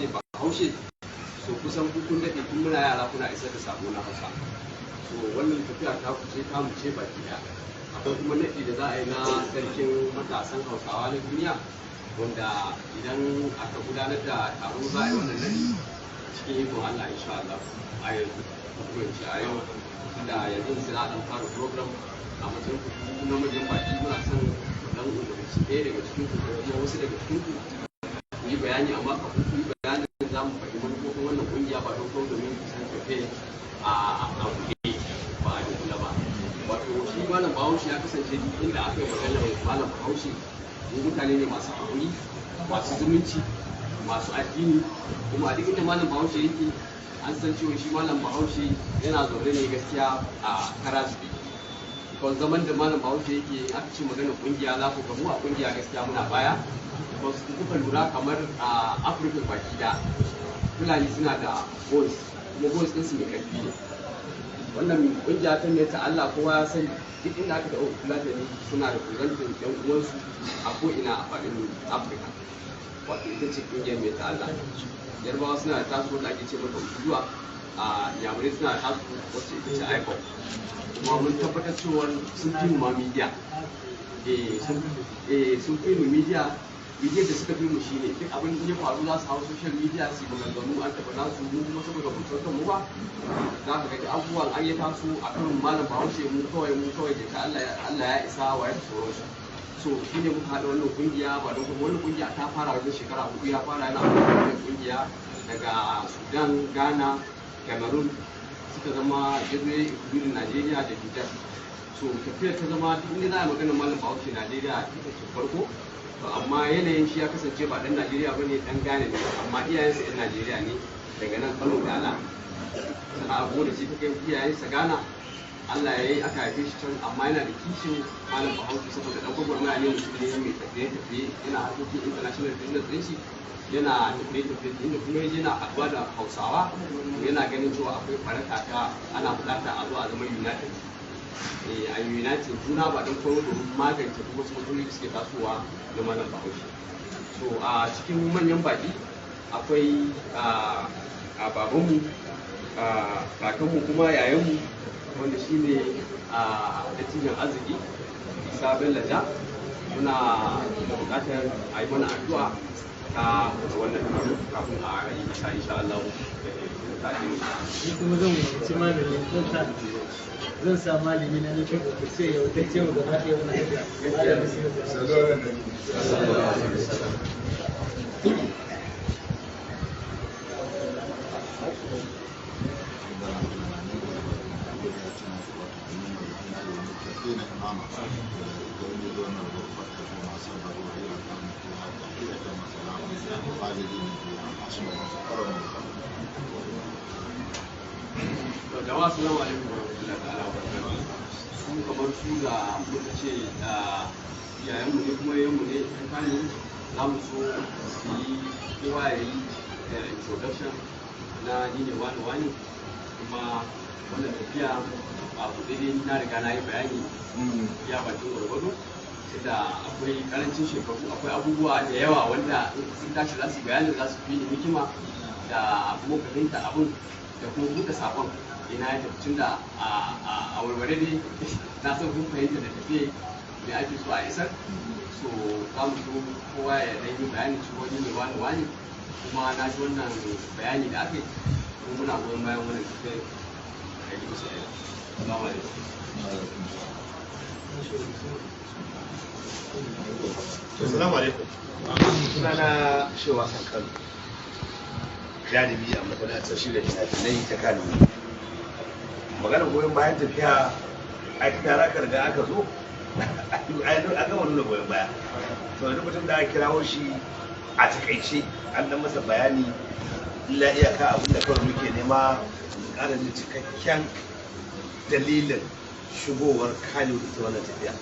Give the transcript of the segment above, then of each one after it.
ce ba haushe so kusan kun daɗe tun muna yara kuna isar da sabo na Hausa. So wannan tafiya ta kuce ta mu ce baki ɗaya. Akwai kuma naɗi da za a yi na sarkin matasan Hausawa na duniya wanda idan aka gudanar da taro za a yi wannan naɗi cikin ikon Allah insha Allah a yanzu hukunci a yau da yanzu sai a ɗan fara program a matsayin kuku na manyan baki muna son dan umarci ɗaya daga cikin ku kuma wasu daga cikin ku yi bayani amma kafin ku yi bayanin za mu faɗi manufofin wannan ƙungiya ba don kawai domin ku san tafe a buɗe ba a dukula ba. Wato shi malam Bahaushe ya kasance duk inda aka yi maganar malam Bahaushe mu mutane ne masu haƙuri masu zumunci masu addini kuma a duk inda malam Bahaushe yake an san cewa shi malam Bahaushe yana zaune ne gaskiya a Karasbi. Kon zaman da malam Bahaushe yake aka ce maganar ƙungiya za ku ga mu a ƙungiya gaskiya muna baya. Because kuka lura kamar a Afirka baki da Fulani suna da voice kuma voice ɗinsu mai ƙarfi ne. Wannan ƙungiya ta ne ta Allah kowa ya sani duk inda aka taɓa Fulani suna da kusantar ƴan uwansu a ko'ina a faɗin Afirka. Wato ita ce ƙungiyar mai ta Allah. Yarbawa suna da tasu wanda ake ce mata Ujuwa, a Yamurai suna da tasu wacce ita ce IPOP. Kuma mun tabbatar cewa sun fi mu ma media. Sun fi mu media da suka fi mu shi ne duk abin da ya faru za su hau social media su maganganu an taɓa nasu mu kuma saboda mu san mu ba za ka ga abubuwan an yi taso a kan malam Bahaushe mu kawai da ta Allah ya isa wa ya tsoro shi. So shi ne muka haɗa wannan kungiya ba don kuma wannan kungiya ta fara wajen shekara 4 ya fara yana wannan kungiya daga Sudan, Ghana, Cameroon suka zama jirgin ikudin Najeriya da Nijar. So tafiyar ta zama duk inda za a magana malam Bahaushe Najeriya ita ce farko. Amma yanayin shi ya kasance ba dan Najeriya ba ne dan Ghana ne amma iyayensa yan Najeriya ne daga nan Kano da Ala sana'a da shi ta kai iyayensa Ghana Allah ya yi aka haife shi can amma yana da kishin malam Bahaushe saboda dan gwagwarmaya ne mutum ne mai tafiye-tafiye yana harkokin international business din shi yana tafiye-tafiye inda kuma yana haɗuwa da Hausawa yana ganin cewa akwai baraka ta ana buƙata a zo a zama united. A united juna ba don koyo domin magance duk wasu matsaloli da suke tasowa da malam Bahaushe. So a cikin manyan baki akwai a babanmu kakanmu kuma yayanmu wanda shi ne dattijan arziki Isa Bello Ja. Muna da buƙatar a yi mana addu'a ta wannan taro kafin a yi ta insha Allah. Kuma zan ci malami zan sa malami na nufin da ce yau ta ce gaba ɗaya wani jama'a assalamu alaikum warahmatullahi ta'ala wabarakatuh. Su kamar su da muka ce iyayenmu ne kuma yayanmu ne an kane za mu so su yi kowa ya yi introduction na ni ne wani kuma wannan tafiya a buɗe dai na riga na yi bayani ya bakin gwargwado da akwai karancin shekaru akwai abubuwa da yawa wanda sun tashi za su yi bayani za su fi ni hikima da kuma fahimta abin da kuma buɗe saƙon ina ya tafi tun da a warware dai na san kun fahimta da tafiye me ake so a isar. So za mu so kowa ya ɗan yi bayanin cewa ni ne wani kuma na ji wannan bayani da aka yi kuma muna goyon bayan wannan tafiye da yi musu ɗaya. Assalamu alaikum. Assalamu alaikum. Sunana Shewa Sankano. Jalibi a matsalar shirya fina-finai ta Kano. Maganar goyon bayan tafiya a tara da aka zo a gama nuna goyon baya. To duk mutum da aka kirawo shi a takaice an dan masa bayani illa iyaka abin da kawai muke nema ƙara da cikakken dalilin shigowar Kano da ta wannan tafiya.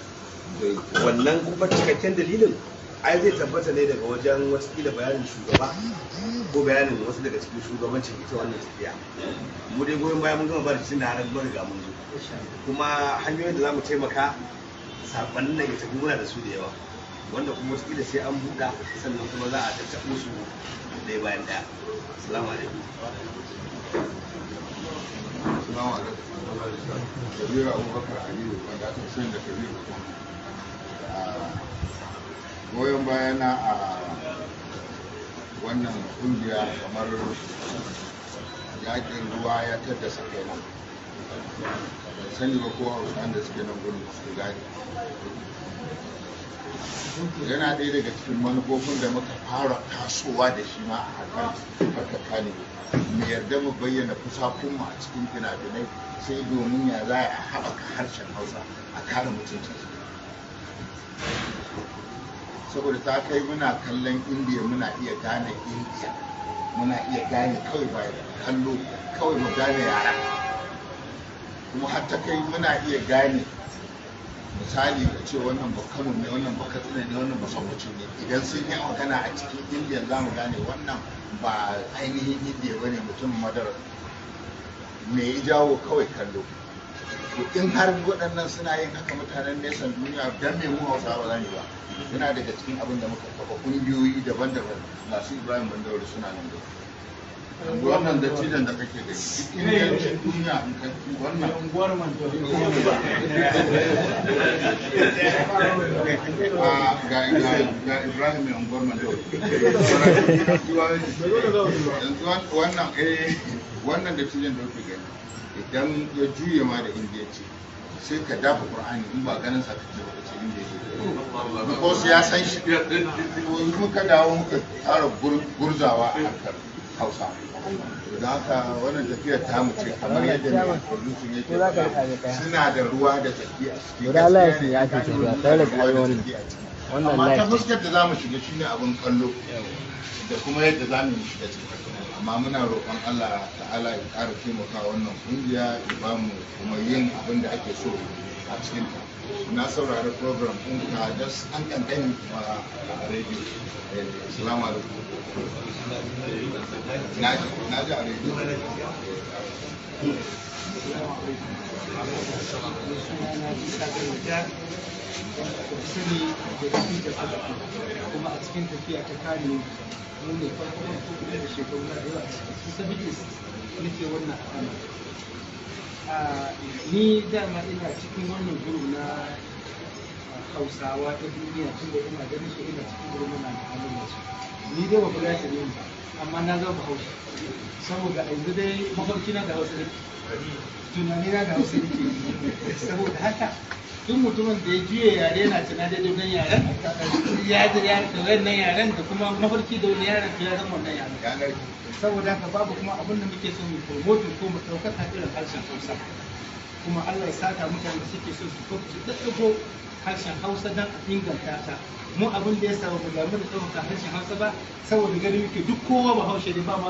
Wannan kuma cikakken dalilin ai zai tabbata ne daga wajen watakila bayanin shugaba ko bayanin wasu daga cikin shugabancin ita wannan tafiya. Mu dai goyon baya mun gama ba da cikin da har mun riga mun zo kuma hanyoyin da za mu taimaka sakonnin nan ya tafi muna da su da yawa wanda kuma watakila sai an buɗa sannan kuma za a tattaɓo su ɗaya bayan ɗaya. Assalamu alaikum. Assalamu alaikum. Kabiru Abubakar Aliyu wanda aka sani da Kabiru. Goyon bayana a wannan kungiya kamar yakin ruwa ya taddasa kaina. Sani ba ko hausa da suke nan gudu su gani. Yana ɗaya daga cikin manufofin da muka fara tasowa da shi ma a harkar kane. Mu yarda mu bayyana fusakunmu a cikin fina-finai sai domin ya za a haɓaka harshen hausa a kare mutuncin. Saboda ta kai muna kallon indiya muna iya gane indiya, muna iya gane kawai ba kallo kawai mu gane yara, kuma har ta kai muna iya gane misali da ce wannan ba Kano ne, wannan ba Katsina ne, wannan ba Sokoto ne. Idan sun yi magana a cikin indiya za mu gane wannan ba ainihin indiya ba ne, mutum madara. Me ya jawo kawai kallo. To in har waɗannan suna yin haka mutanen nesan duniya, dan me mu hausa ba za mu ba. Yana daga cikin abin da muka kafa ƙungiyoyi daban-daban. Masu Ibrahim Bandauri suna nan da wannan dattijan da kake gani duk ingancin duniya in ka wannan unguwar ga Ibrahim mai unguwar Mandori yanzu wannan dattijan da kake gani idan ya juye ma da indiyanci sai ka dafa Qur'ani in ba ganin sa kake ba kace inda yake ko ya san shi muka dawo muka fara gurzawa a harkar Hausa. Da haka wannan tafiyar ta mu ce kamar yadda mai producing yake suna da ruwa da tsaki a ciki. Gaskiya amma ta fuskar da za mu shiga shine abin kallo da kuma yadda za mu shiga ciki. Amma muna roƙon Allah ta'ala ya ƙara taimaka wannan kungiya ya ba mu kuma yin abin da ake so a cikin ta. Na saurari program ɗin ka just an kankani a rediyo. Assalamu alaikum. Na ji a rediyo. Kuma a cikin tafiya ta kare mu ne farko da shekaru na yawa su sabidis nake wannan al'amari. Ni dama ina cikin wannan guru na Hausawa ta duniya tun da ina ganin su ina cikin guru na mu'amalar su. Ni dai ba kula ta ne amma na zama Bahaushe saboda yanzu dai mafarki na da Hausa ne, tunani na da Hausa ne, saboda haka duk mutumin da ya juya yare yana tuna da don yaren ya da wannan yaren da kuma mafarki da wani yaren ya zama wannan yaren. Saboda haka babu kuma abin da muke so mu promote ko mu ɗaukaka irin harshen Hausa, kuma Allah ya saka mutane suke so su ɗaɗɗago harshen Hausa don a inganta ta. Mu abin da ya samu mu damu da ɗaukaka harshen Hausa ba saboda gani muke duk kowa Bahaushe ne, ba ma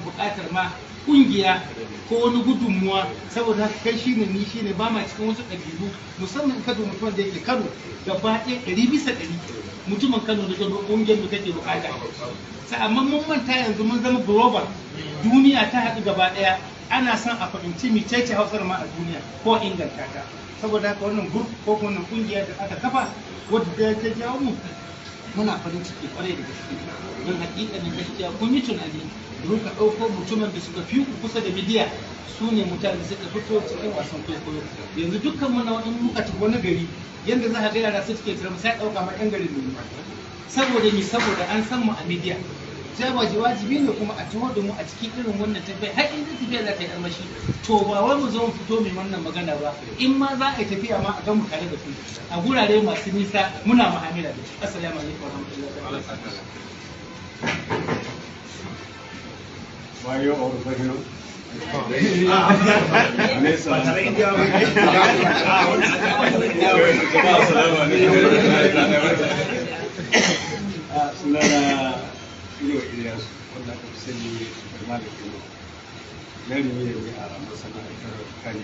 buƙatar ma kungiya ko wani gudunmuwa, saboda haka kai shine ni shine ba ma cikin wasu ɗabi'u, musamman ka duba mutumin da yake Kano gaba ɗaya 100% mutumin Kano da gaba ƙungiyar da kake bukata. Amma mun manta yanzu mun zama global, duniya ta haɗu gaba ɗaya, ana son a fahimci mecece Hausar ma a duniya ko inganta ta. Saboda haka wannan group ko wannan kungiya da aka kafa wadda ta jawo mu muna farin ciki kwarai da gaske. Don hakikanin gaskiya kun yi tunani ka ɗauko mutumin da suka fi kusa da midiya su ne mutane da suka fito cikin wasan kwaikwayo. Yanzu dukkan mu na wani muka tafi wani gari yadda za a ga yara su suke tsira sai ɗauka ma ɗan garin ne. Saboda ni saboda an san mu a midiya. Sai wajibi ne kuma a taho da mu a cikin irin wannan tafiya har in tafiya za ta yi armashi. To ba wai mu zo mu fito mai wannan magana ba, in ma za a yi tafiya ma a ga mu tare da su a gurare masu nisa muna mu'amala da shi. Assalamu alaikum wa rahmatullahi wa barakatuh. Bayo or Bahino. Sunana Ilo Ilyas, wanda aka fi sani da Malik Ilo. Jarumi ne a masana'antar Kano.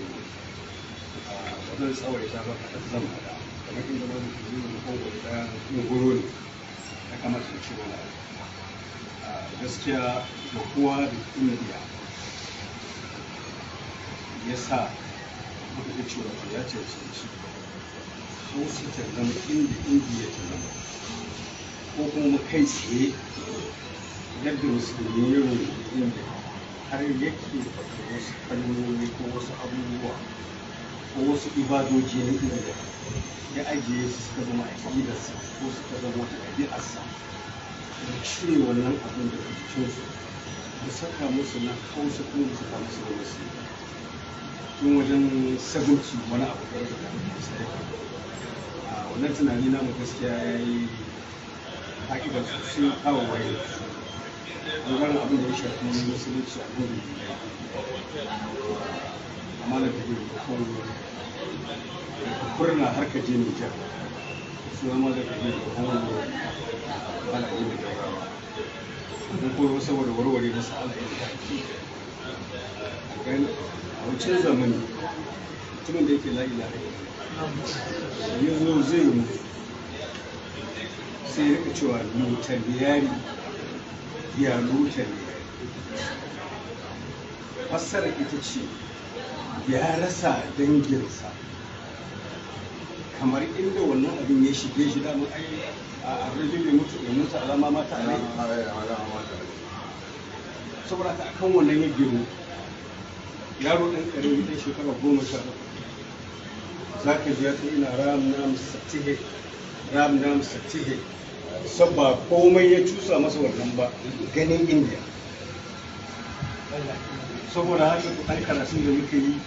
Wannan tsawaita ba kaɗan zan haɗa, kamar inda wani kuzuri ko wata goro ne, ya kamata da ce wani gaskiya da kowa da indiya ya sa muka ga cewa ya cancanci hausa ta zama inda indiya ta zama ko kuma mu kai tsaye yadda musulmi ya rubuta har yake faɗa wasu kalmomi ko wasu abubuwa ko wasu ibadoji na indiya ya ajiye su suka zama aƙidarsa ko suka zama wata ɗabi'arsa da cire wannan abin da cikinsu da saka musu na hausa kuma da saka musu da wasu tun wajen 70 wani abu da sai a wannan tunani namu gaskiya ya yi haƙiƙa sosai kawo waye ɓangaren abin da ya shafi musulunci a gudu amma na tafi da kurna har ka je Nijar su zama da tafi da hannu ana yi da gaurawa don koyo saboda warware masa alaƙi a wancan zamani mutumin da yake la'ila ya zo zai mutu sai rika cewa lutaliyari ya lutaliyari fassara ita ce ya rasa danginsa kamar inda wannan abin ya shige shi damar ai a rajin ya mutu alama mata a saboda ta akan wannan ya gero yaro ɗan ƙarami ɗan shekara 17 za ka ji ya ta ina ram nam satihe sabba komai ya cusa masa wannan ba ganin indiya saboda haka ɗan karatun da muka yi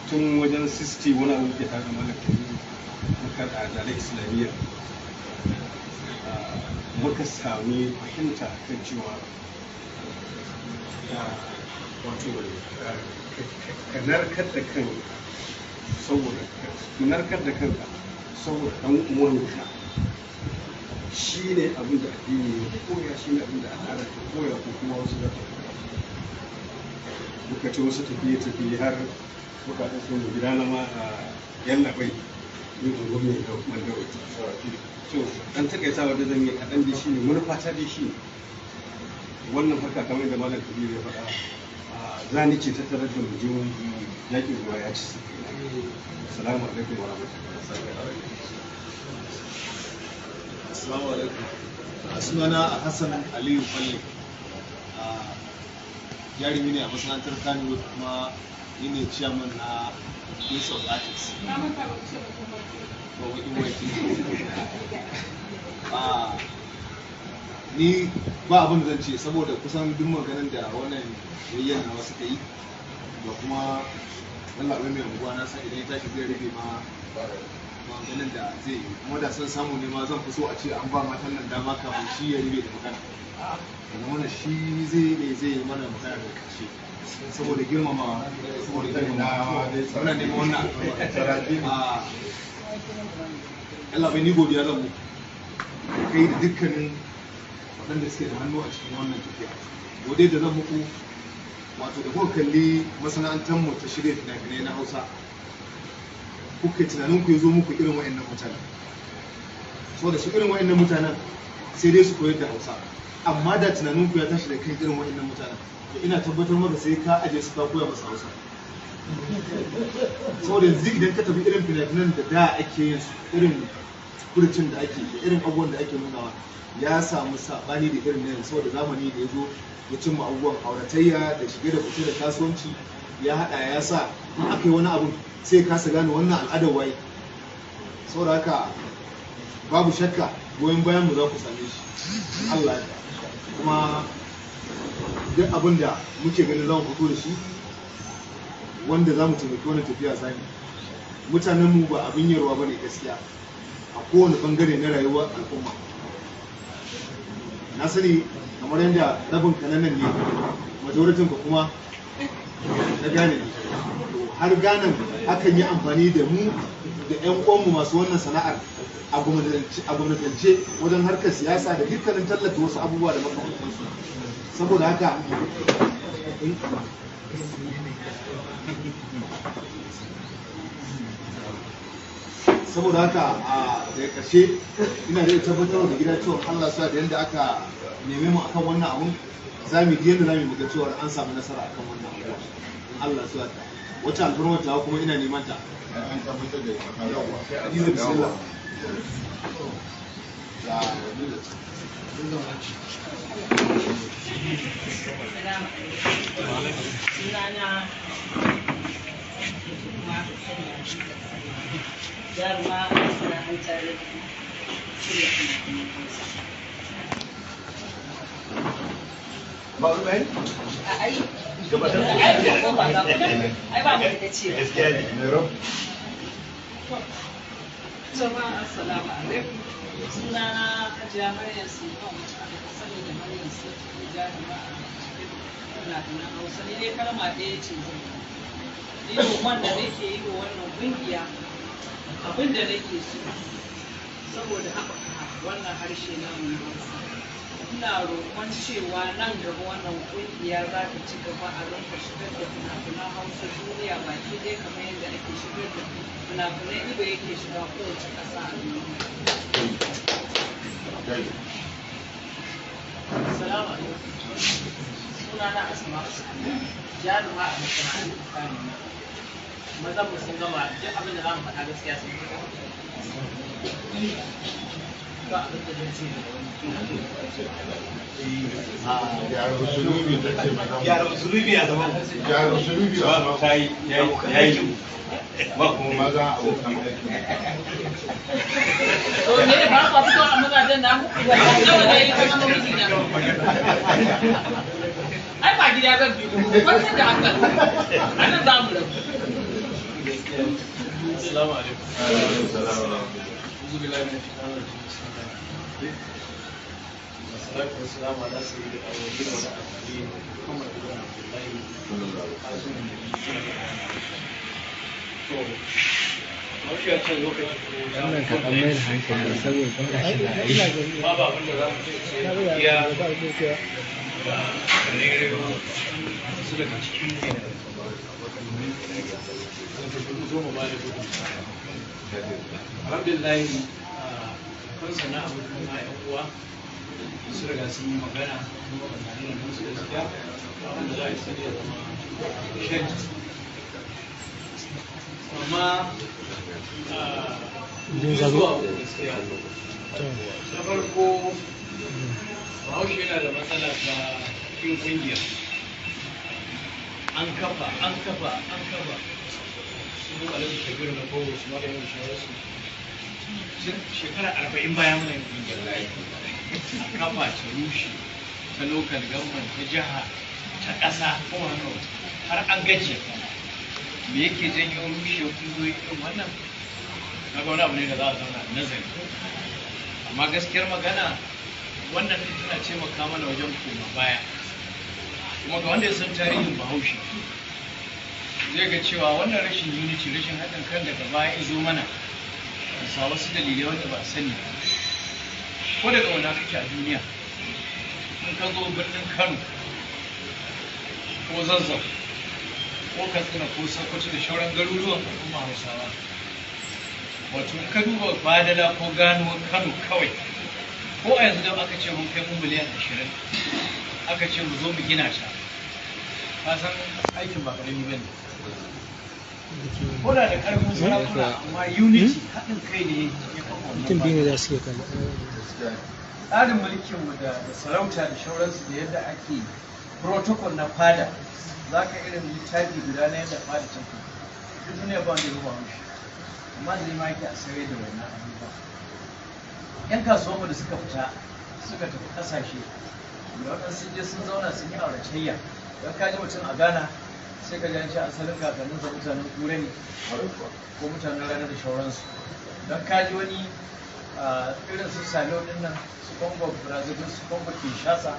tun wajen 60 wani abu ke tare mana muka a dalai islamiyya muka sami fahimta kan cewa wato ka narkar da kanka saboda ɗan uwanka shi ne abin da addini ya koya, shi ne abin da al'ada ta koya ko kuma wasu za ta koya. Muka ce wasu tafiye-tafiye har muka ɗan so gida na ma a yallaɓai yin ungun mai da mandawai. To ɗan takaitawa da zan yi kaɗan da shi ne manufata da shi ne wannan haka kamar da malam kabiru ya faɗa zani ce ta tarar da mujin yaƙin ruwa ya ci assalamu alaikum wa rahmatullahi. Assalamu alaikum. Sunana Hassan Aliyu Falle. Jarumi ne a masana'antar Kano kuma ni ne chairman na Place of Artists. Ni ba abin da zan ce saboda kusan duk maganin da wannan yayyan nawa suka yi da kuma Allah mai unguwa na san idan ya tashi zai rufe ma maganin da zai yi kuma da son samu ne ma zan fi so a ce an ba matan nan dama kafin shi ya rufe da magana daga mana shi zai yi mana magana da karshe saboda girmama muna neman wannan Allah bai ni godiya zan mu kai da dukkanin waɗanda suke da hannu a cikin wannan tafiya godiya da zan muku wato da kuka kalli masana'antar mu ta shirya fina-finai na Hausa kuka tunanin ku ya zo muku irin wa'annan mutanen so da su irin wa'annan mutanen sai dai su koyar da Hausa amma da tunanin ku ya tashi da kan irin wa'annan mutanen to ina tabbatar maka sai ka aje su ka koya masa Hausa saboda yanzu idan ka tafi irin fina-finan da ake yin su irin kurcin da ake da irin abubuwan da ake nunawa ya samu sabani da irin nan saboda zamani da ya zo ya cimma abubuwan auratayya da shige da fice da kasuwanci ya hada ya sa in aka yi wani abu sai kasa gane wannan al'adar waye saboda haka babu shakka goyon bayan mu za ku same shi Allah ya kuma duk abin da muke ganin za mu fito da shi wanda za mu taimaki wani tafiya zani mutanen mu ba abin yarwa bane gaskiya a kowane bangare na rayuwar al'umma na sani kamar yadda rabin kananan ne majoritin ka kuma na gane ne har ganan akan yi amfani da mu da 'yan uwanmu masu wannan sana'ar a gwamnatance wajen harkar siyasa da dukkanin tallata wasu abubuwa da makamantansu saboda haka a daga ƙarshe ina da tabbatar da gida cewa Allah sa da yadda aka neme mu akan wannan abun za mu yi yadda za mu ga cewa an samu nasara akan wannan abuwa in Allah sa ta wata alfarma ta kuma ina neman ta an tabbatar da yawa Sunana Jaruma masana'antar shirya fina-finan Hausa. Ma'ulmai? Ai, Gabatar da ai ba mu da ce. gaskiya ne. Jama'a assalamu alaikum. Sunana Hajiya Maryam Sultan, aka sani da Maryam Sultan Jaruma a cikin fina-finan Hausa. Ni dai kalma ɗaya ce zan yi. Ni roman da nake yi wa wannan ƙungiya abin da nake so saboda haɓaka wannan harshe namu na Hausa. Ina roƙon cewa nan gaba wannan ƙungiya za ta ci gaba a rinka shigar da fina-finan Hausa duniya baki ɗaya kamar yadda ake shigar da fina-finan Igbo yake shiga kowace ƙasa a duniya. Assalamu alaikum. Sunana Asma Jaruma a masana'antar Kano. Mazan mu sun gama duk abin da za mu faɗa gaskiya sun fi ba abin da zan ce da wani. Gyara usulubi ta ce madam. Gyara usulubi a zaman. Gyara usulubi a zaman. Ta yi, ya yi. Ba kuma Maza abokan aiki. To ne ba ku fito a mazajen namu? Nawa da yi kuma miji na. Ai ba gida zan bi ku kwantar da hankali. Anan za mu rabu. Assalamu alaikum. Assalamu أعوذ بالله من الشيطان الرجيم بسم الله الرحمن الرحيم والصلاة والسلام على سيد الأولين والآخرين محمد بن عبد الله خاتم wannan ka ɗan mai da hankali saboda kana shiga aiki. babu abin da za mu ce ya su daga cikin zo mu ba da gudun alhamdulillah kan sana'a mutum na yan uwa su riga sun yi magana kuma magana da su gaskiya wanda za a yi sani ya zama shan amma zuwa gaskiya na farko bahaushe yana da matsala ta yin kungiya an kafa su alaƙa shekaru na kowa su mara yin shawararsu shekara 40 bayan muna yin kungiyar a kafa ta rushe ta local government ta jiha ta ƙasa kuma har an gajiya me yake janyo rushe kungiyoyi irin wannan na ga wani abu ne da za a zauna nazari amma gaskiyar magana wannan tana taimaka mana wajen koma baya kuma ga wanda ya san tarihin bahaushe zai ga cewa wannan rashin unity rashin haɗin kan daga baya ya zo mana bisa wasu dalilai wanda ba a sani ko daga wani kake a duniya in ka zo birnin kano ko zazzau ko katsina ko sokoto da shauran garuruwan al'umma hausawa wato in ka duba badala ko ganuwar kano kawai ko a yanzu da aka ce mun kai mu miliyan 20 aka ce mu zo mu gina ta ka san aikin ba ƙarami ba ne ko da ƙarfin sarakuna amma unity haɗin kai ne ya kawo mutum biyu ne za su iya kalla. tsarin mulkinmu da sarauta da shauransu da yadda ake protocol na fada za ka irin littafi guda na yadda fada take duk duniya ba wanda ya ruwa mushi amma zai ma yake a sarai da wannan abubuwa yan kasuwanmu da suka fita suka tafi ƙasashe da waɗansu je sun zauna sun yi auratayya don kaji mutum a Ghana sai ka janci asalin kakanninsa mutanen kure ne ko mutanen rana da shauransu don kaji wani irin su salo din nan su kongo brazil su kongo kinshasa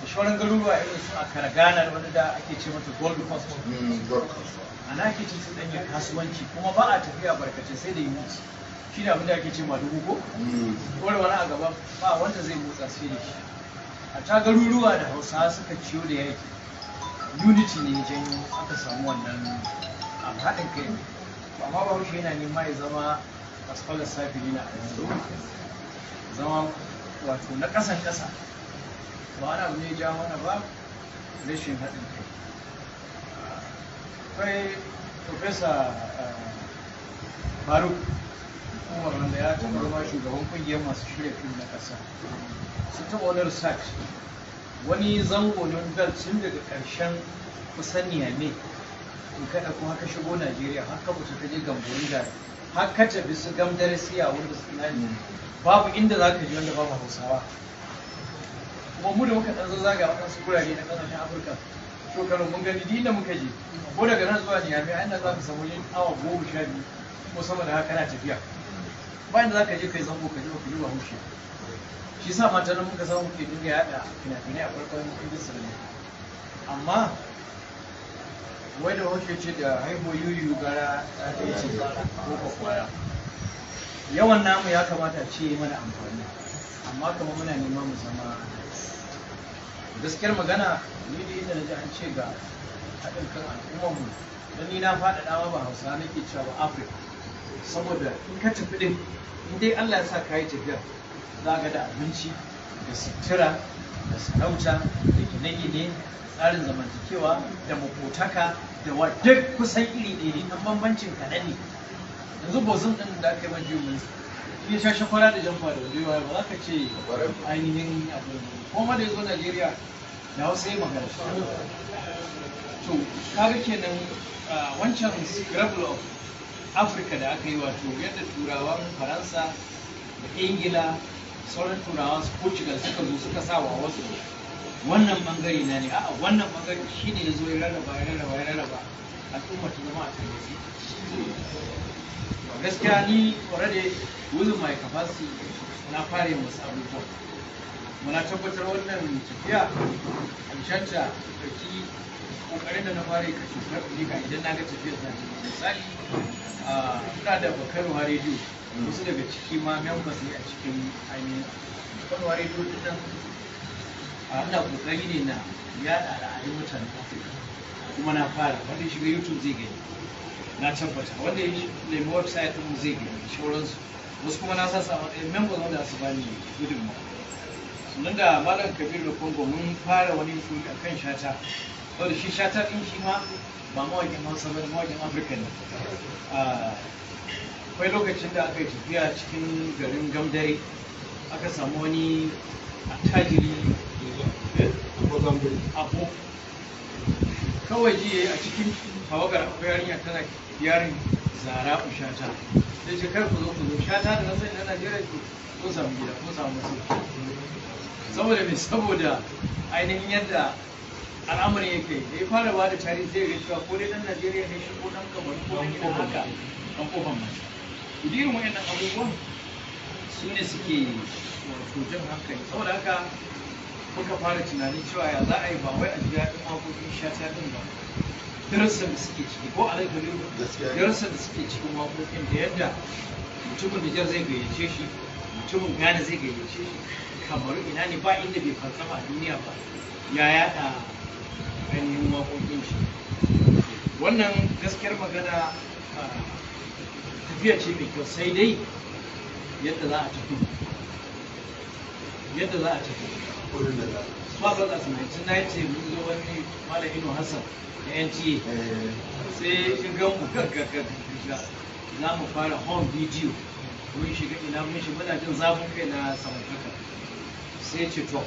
da shauran garuruwa irin su a Ghana wani da ake ce mata gold coast ana ake ce su ɗanyar kasuwanci kuma ba a tafiya barkace sai da unity shi ne abin da ake ce ma dubu ko wani a gaba ba wanda zai motsa sai da shi a ta garuruwa da hausawa suka ciyo da yaki unity ne janyo aka samu wannan haɗin kai amma ba haushe yana nema ya zama asfalar safiri na yanzu zama wato na ƙasan ƙasa ba wani abu ne ja mana ba rashin haɗin kai akwai professor faruk Umar wanda ya taɓa zama shugaban ƙungiyar masu shirya fim na ƙasa. Sun taɓa wani research wani zango na gal tun daga ƙarshen kusan Niamey in ka ɗauko haka shigo Najeriya har ka mutu ka je Gambori da har ka tafi su Gamdare siya wanda su nani babu inda za ka je wanda babu Hausawa. Kuma mu da muka ɗan zaga waɗansu gurare na ƙasashen Afirka to Kano mun gani duk inda muka je ko daga nan zuwa Niamey a inda za ka samu yin awa 12 ko sama da haka na tafiya. Bayan da za ka je kai zango ka je ba ku yi ba hushe. Shi sa mata nan muka samu ke dinga yaɗa fina-finai a farkon kudin sirri. Amma wai da hushe ce da haihuwa yuyu gara ta ɗaya ce ko kwakwara. Yawan namu ya kamata ce mana amfani. Amma kamar muna nema mu zama gaskiyar magana ni da inda na ji an ce ga haɗin kan al'ummarmu don ni na faɗaɗawa ba Hausa nake cewa ba Afirka. Saboda in ka tafi ɗin in dai Allah ya sa ka yi tafiyar za ga da abinci da sutura da sarauta da gine-gine tsarin zamantakewa da makotaka da wa duk kusan iri ɗaya ne ɗan bambancin kaɗan ne yanzu bozin ɗin da aka yi majiyu mun ya sha shakwara da jamfa da wajewa ba za ka ce ainihin abin kuma da ya zo Najeriya da Hausa yi magana to kaga kenan wancan scrabble of Afirka da aka yi wato yadda turawan Faransa da Ingila sauran turawan su Portugal suka zo suka sa wa wasu wannan bangare na ne a'a wannan bangare shine ya zo ya rarraba al'umma ta zama a tarwatsi gaskiya ni already within my capacity na fara yin wasu abubuwa muna tabbatar wannan tafiya amshanta ɗauki ƙoƙarin da na fara yi kashe ga idan na ga tafiyar ta misali ina da Bakarwa rediyo wasu daga ciki ma members ne a cikin ainihin Bakarwa rediyo din nan ina kokari ne na yada al'adun mutanen Afirka kuma na fara wanda ya shiga YouTube zai gani na tabbata wanda ya nemi website din zai gani sauransu wasu kuma na sa a matsayin members wanda su bani gudunmawa sannan da Malam Kabir da Kongo mun fara wani shiri akan Shata wanda shi Shata din shi ma ba mawaƙin Hausa ba da mawaƙin Afirka ne akwai lokacin da aka yi tafiya cikin garin Gamdare aka samu wani attajiri abu kawai ji a cikin tawagar akwai yarinya tana yarin Zara Shata sai ce kar ku zo Shata da nasai na Najeriya ko samu gida ko samu masu saboda mai saboda ainihin yadda al'amarin yake da ya fara ba da tarihi zai ga cewa ko dai dan Najeriya ne shi ko dan Kamar ko dan ina haka dan kofan mace irin wayannan abubuwan su ne suke wato jan hankali saboda haka muka fara tunanin cewa ya za a yi ba wai a ji daɗin waƙoƙin Shata din ba darussan da suke ciki ko alaikali darussan da suke cikin waƙoƙin da yadda mutumin Nijar zai gayyace shi mutumin Ghana zai gayyace shi Kamaru ina ne ba inda bai falsafa a duniya ba ya yaɗa ainihin waƙoƙin shi wannan gaskiyar magana tafiya ce mai kyau sai dai yadda za a tafi ba za a tsananci na yace mun zo wani Malam Ino Hassan da NTA sai in gan mu gaggagagga za mu fara home video mun shiga ina mun shi muna jin zafin kai na samantaka sai ce to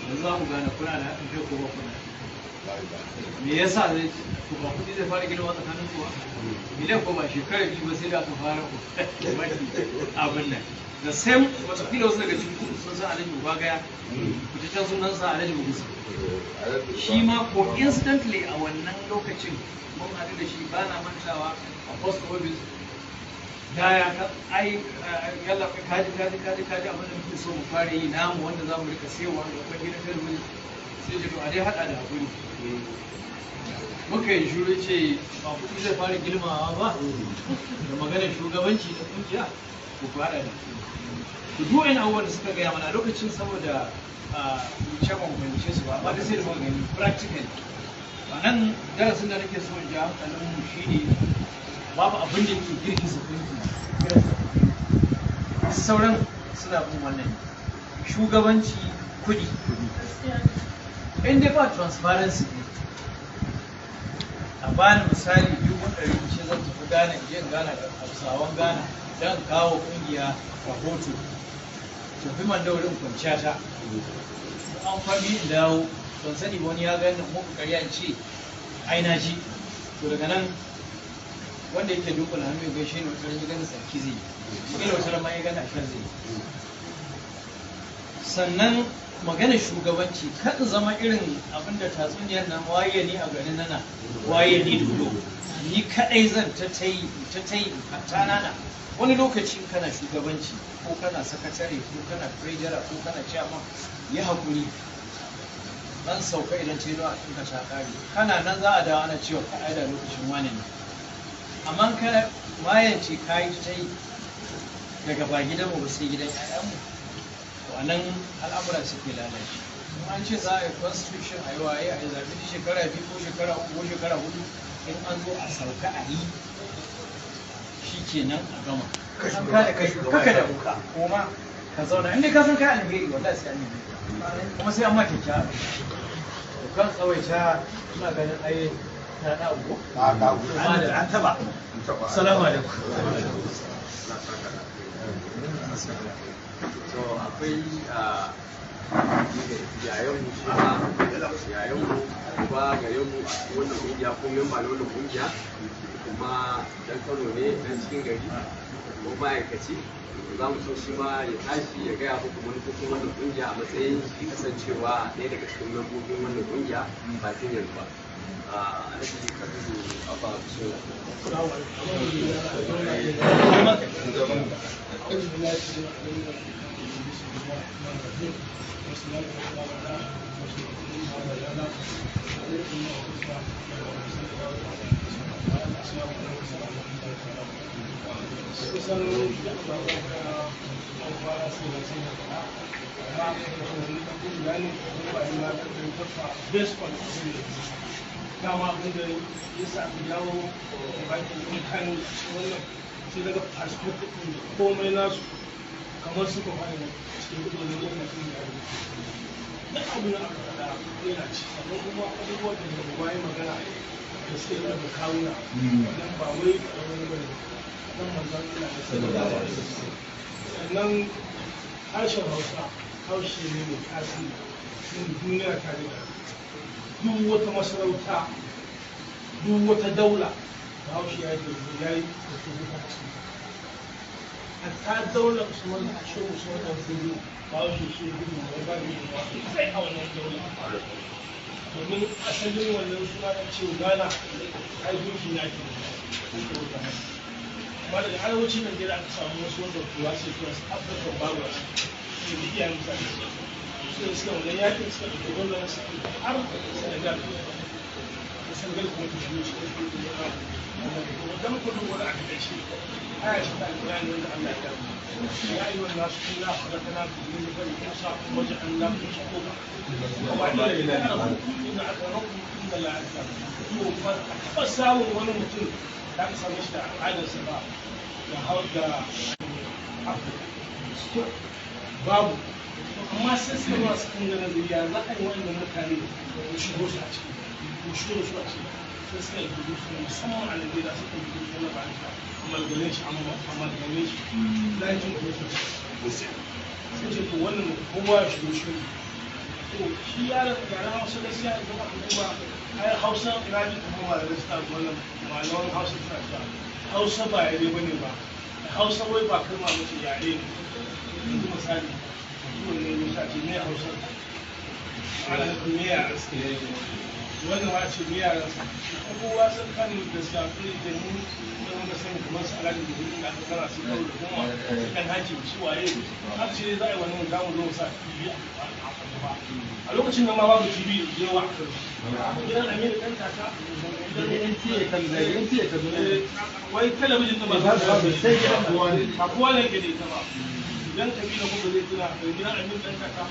yanzu za mu gane kuna da haɗin kai ko ba kuna me yasa zai ku ba kuɗi zai fara girma tsakanin kuwa miliyan ko ba shekara biyu ba sai da aka fara abin nan da same watakila wasu daga cikin sun san Alhaji Ubagaya fitaccen sunansa Alhaji Bugusa shi ma ko instantly a wannan lokacin mun haɗu da shi ba na mantawa a post office ya ai yalla kaji abin da muke so mu fara yi namu wanda za mu rika sayowa da kuma gidan talabijin sai ji to a dai haɗa da hakuri muka yi shuru ce ba kuɗi zai fara girmawa ba da maganar shugabanci da kungiya ku fara da ku duk wani abubuwan da suka gaya mana lokacin saboda ce ba mu fahimce su ba amma da sai da muka gani practical a nan darasin da nake so in ji hankalin mu shine babu abin da ke girgiza kungiya sauran suna bin wannan shugabanci kuɗi in dai ba transparency ne a bani misali 100,000 ce zan tafi Ghana in je in gana da Hausawan Ghana don kawo kungiya rahoto tafi mandaurin kwanciya ta an fami in dawo ban sani wani ya gani muku ƙarya in ce ai na ji to daga nan wanda yake dunkula hannu ya gaishe ni wata rage ganin sarki zai yi kila wata rama ya gani a kan zai sannan maganar shugabanci kan zama irin abinda tatsuniyar nan waye ni a garin nana waye ni dudo ni kadai zan ta tayi hatta nana wani lokaci kana shugabanci ko kana sakatare ko kana treasurer ko kana chairman ya hakuri dan sauka idan ce do a ɗinka ta kare kana nan za a dawo ana cewa ka aida lokacin wani ne amma ka mayance kayi ta yi daga ba gidanmu ba sai gidan 'ya'yanmu to anan al'amura suke lalace an ce za a yi constitution a yi waye a yi zaɓe ta shekara 2 ko shekara 3 ko shekara 4 in an zo a sauka a yi shi kenan a gama an kada ka kaka da kuka kuma ka zauna inda ka san kai alheri wallahi sai an yi kuma sai an ma kyakkyawa to kan tsawaita ina ganin ai ta da uku an taba assalamu alaikum so akwai yayanmu shi ma yayanmu ba ga yanmu a cikin wannan kungiya ko memba na wannan kungiya kuma dan Kano ne dan cikin gari ko ma'aikaci za mu so shi ma ya tashi ya gaya muku manufofin wannan kungiya a matsayin shi kasancewa ɗaya daga cikin membobin wannan kungiya ba tun yanzu ba alaƙi kabiru abba bismillah dama abin da ya sami yawo da bakin mutane wannan sai daga passport ɗin komai nasu kamar suka fara cikin kudin da yana cikin yare na abu na aka faɗa yana ci sannan kuma abubuwan da daga bayan magana da suke da kawuna wannan ba wai ƙarfin bane nan manzan ina da sannan harshen hausa harshe ne mai tasiri cikin duniya ta da duk wata masarauta duk wata daula bahaushe ya yi da su wuta ce a ta daular usman a shi usman dan fudu bahaushe shi gudu mai ba da yi sai a wannan daula domin asalin wannan suna da ce gana ai gunki na ke amma daga arewacin najeriya aka samu wasu wanda kuwa sai kuwa su afirka babu wasu ne da iyayen mutane su suka wannan yakin suka da gwamnan su har senegal da senegal kuma ta shigo shi dan kudu wani aka kai shi aya shi ta alƙur'ani wanda Allah ya yi ya yi wannan su inna khalaqna min qabli kusa waje Allah ku shukura kuma da ina inda aka rabu inda la aka to fa samu wani mutum da aka samu shi da al'adarsa ba da hauda babu amma sai suka ba su kan ganin zuriya za a yi wa'annan mutane da shigo su a ciki da shigo su a ciki sai suka yi gudu su musamman a Najeriya suka yi gudu na ba ta amalgane shi amalgane shi lajin kuma sai ce to wannan kowa ya shigo shi to shi yaran wasu gaskiya idan aka duba ai hausa na ji kuma malamin suna wannan malaman hausa suna cewa hausa ba yare ba ne ba hausa wai ba kalma mace yare ne yanzu misali ne ya sa ce me hausa ana nufin me yaran su wannan ma ce me yaran su kowa sun kan da shafi da mu da muka sani kamar su alaji da hudu da aka kara su kawo da kuma kan haji su waye har ce za a yi wani mu zamu zo sa tv a lokacin da ma babu tv da yawa gidan amir kan kaka wai talabijin da ba za su sai ba kowa ne ke da ita ba idan kabila kuma zai tuna da gidan amin dan kaka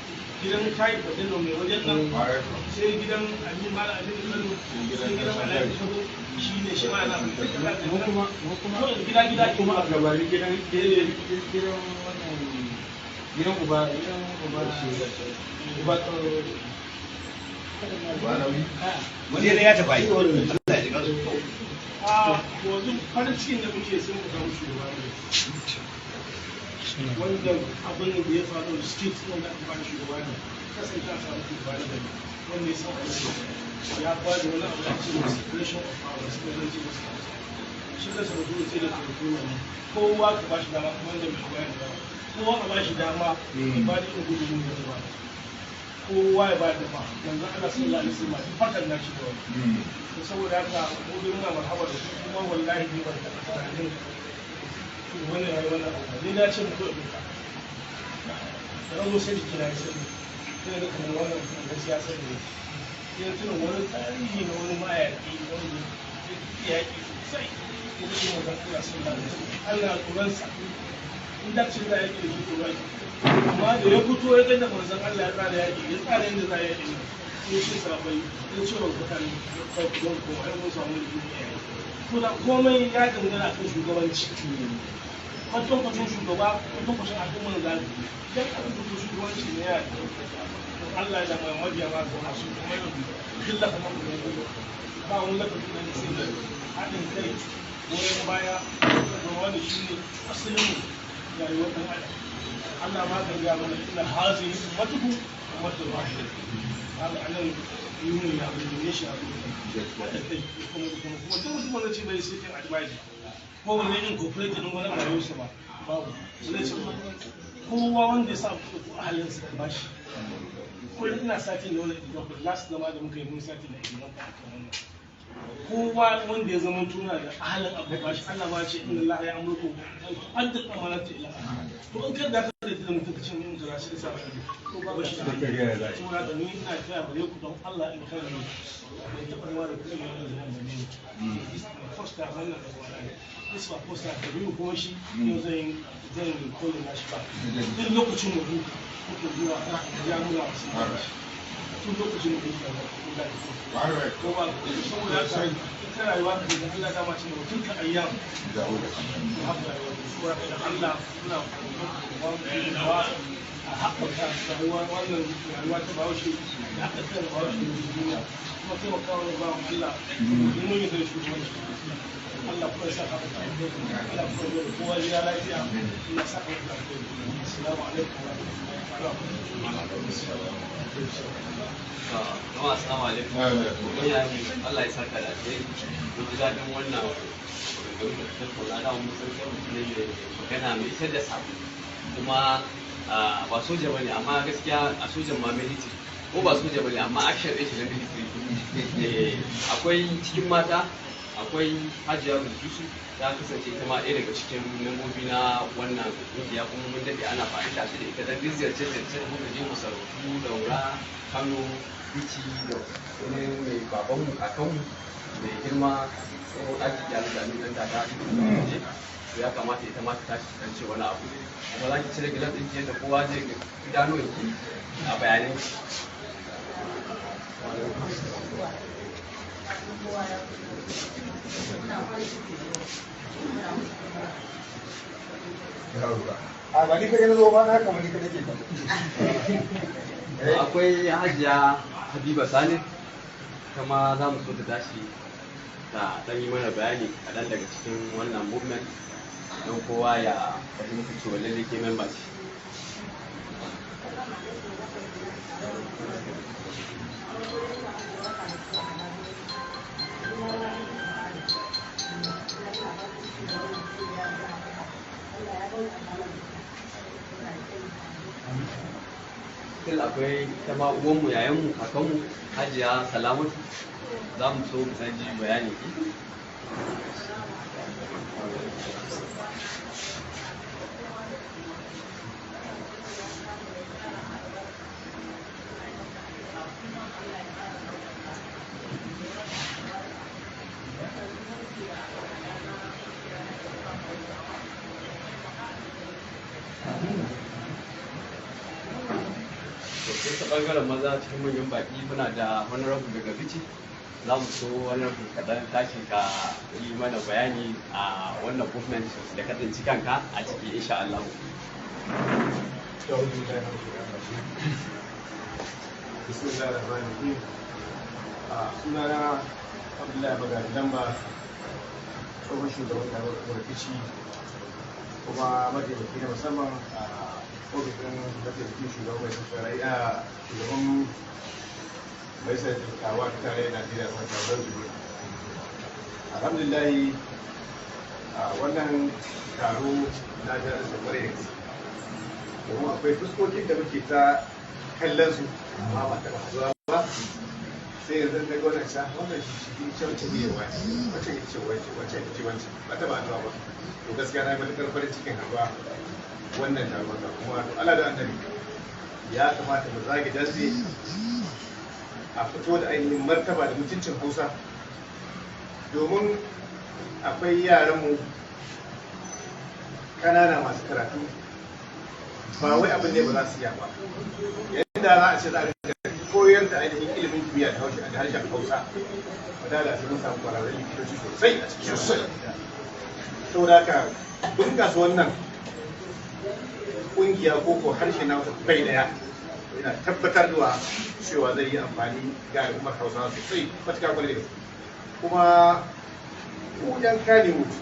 gidan kai da dallo mai wajen nan sai gidan amin mala amin dallo sai gidan alhaji shago shi ne shi ma na kuma gida kuma a gabanin gidan wannan gidan uba wani ya tafi yanzu farin cikin da muke sun mu samu shugaba ne wanda abin da ya faru da state wanda aka fara shugaba ne kasance a samu shugaba ne wanda ya san aiki ya ba da wani abu da ake da separation of powers na zai ce masu shi ka sa mutum ce da taimako ne kowa ka ba shi dama kamar da mai bayani ba kowa ka ba shi dama ya ba da irin gudunmu da ba kowa ya ba da dama yanzu ana son lalisi ma duk fatan na shi da wani saboda haka gobe muna marhaba da su kuma wallahi ne ban taɓa tunanin wani rayuwar na abu ne na ce mutu da duka da rago sai jiki na yi sani sai da kuma wannan mutum da siyasar ne sai tunan wani tarihi na wani mayaƙi wanda ya yaƙi sosai ko da kuma da Allah sun da Allah turansa in da ce za a yaƙi da shi turai amma da ya fito ya ga da manzon Allah ya tsara yaƙi ya tsara yadda za a yaƙi ne shi sabai ya ce wa mutane don kuma ai mun samu duniya to da komai ya dangana kan shugabanci kwatan shugaba kwatan al'ummar zaɓi dan abin da shugabanci ne ya Allah ya da mabiya ma su masu kuma yau duk da kuma ba wani lafafi na ne sai da haɗin kai goyon baya da wani shi ne asalin rayuwar ɗan adam Allah ma kan gaya mana ina hazi matuku wata wahida haka anan yuni na abin da shi abin da kai kuma duk mutum wanda ce bai sai kan advice ko wani yin corporate din wani rayuwarsa ba babu zai ce kowa wanda ya sa ko ahalinsa da bashi kullum ina satin da wani example last zama da muka yi mun satin da example akan wannan kowa wanda ya zama tuna da ahalin abu ba shi Allah ba ce inna Allah ya amurku an tu'addu amanatu ila to in kada ka da mutum kace mun jira shi sa to ba shi da kariya da shi da ni ina taya bare ku don Allah in kana ne da ta fara da kuma da zaman ne first time wannan da wannan this was first time da biyu kuma shi ne zai koyi na shi ba duk lokacin da kuke zuwa ya muna wasu tun lokacin da ko ba saboda haka ita rayuwa da Allah ta mace mutum ka ayyam da Allah suna kuma a haɓaka rayuwa wannan rayuwa ta bahaushe da aka kan bahaushe da duniya kuma taimaka wani ba Allah in mun yi da shugabanci Allah kuma ya saka maka Allah kuma ya kowa ya lafiya ina saka maka assalamu alaikum wa rahmatullahi Jama'a assalamu alaikum. Allah ya saka da alheri. Mun ji daɗin wannan maganganu da tattauna da mun san kai mutum ne mai magana mai isar da sabo. Kuma ba soja bane amma gaskiya a sojan ma military ko ba soja bane amma action ɗin shi na military. Akwai cikin mata akwai Hajiya Yusuf ta kasance ita ma ɗaya daga cikin membobi na wannan ƙungiya kuma mun daɗe ana fa'ida da ita don ziyarce-ziyarce da muka je masarautu Daura Kano Bici da wani mai babanmu kakanmu mai girma tsohon ɗaki ya zami ɗan tata waje to ya kamata ita ma ta tashi kan ce wani abu kuma za ki cire gilas ɗin yadda kowa zai gano ki a bayanan ki. a ba ni ka gani zo ba na kamar ni ka dake ka akwai Hajiya Habiba Sani kama za mu so ta tashi ta dan yi mana bayani kaɗan daga cikin wannan movement don kowa ya fahimci cewa lalle ke member ce. Still akwai ta ma uwanmu yayanmu kakanmu Hajiya Salamatu za mu so mu san ji bayani ki. sai ta bangaren maza cikin manyan baki muna da honorable daga Bichi za mu so honorable kaɗan tashi ka yi mana bayani a wannan movement da ka tsinci kanka a ciki insha Allah. Sunana Abdullahi Bagari Lamba tsohon shugaban taron rikici kuma mataimaki na musamman a ofishin mataimakin shugaban mai shari'a shugaban mai sai dattawa ta tare Najeriya ta tabar zuwa. Alhamdulillah wannan taro na jihar Zamfara domin akwai fuskokin da muke ta kallon su amma ba ta zuwa ba sai yanzu ga wannan sha wannan shi ce wacce ne wacce ce wacce ba ta ba ba to gaskiya na yi matukar farin cikin haɗuwa wannan taron da kuma to Allah da annabi ya kamata mu zage dantse a fito da ainihin martaba da mutuncin Hausa domin akwai yaranmu ƙanana masu karatu ba wai abin ne ba za su iya ba yadda za a ce za a koyar da ainihin ilimin kimiyya da harshen Hausa wadda sai mun samu kwararren likitoci sosai a cikin sosai saboda haka bunƙasa wannan ƙungiya ko ko harshe na wata bai daya yana tabbatar da cewa zai yi amfani ga al'ummar Hausa sosai matuƙa kwarai da gaske kuma ku yan kane mutu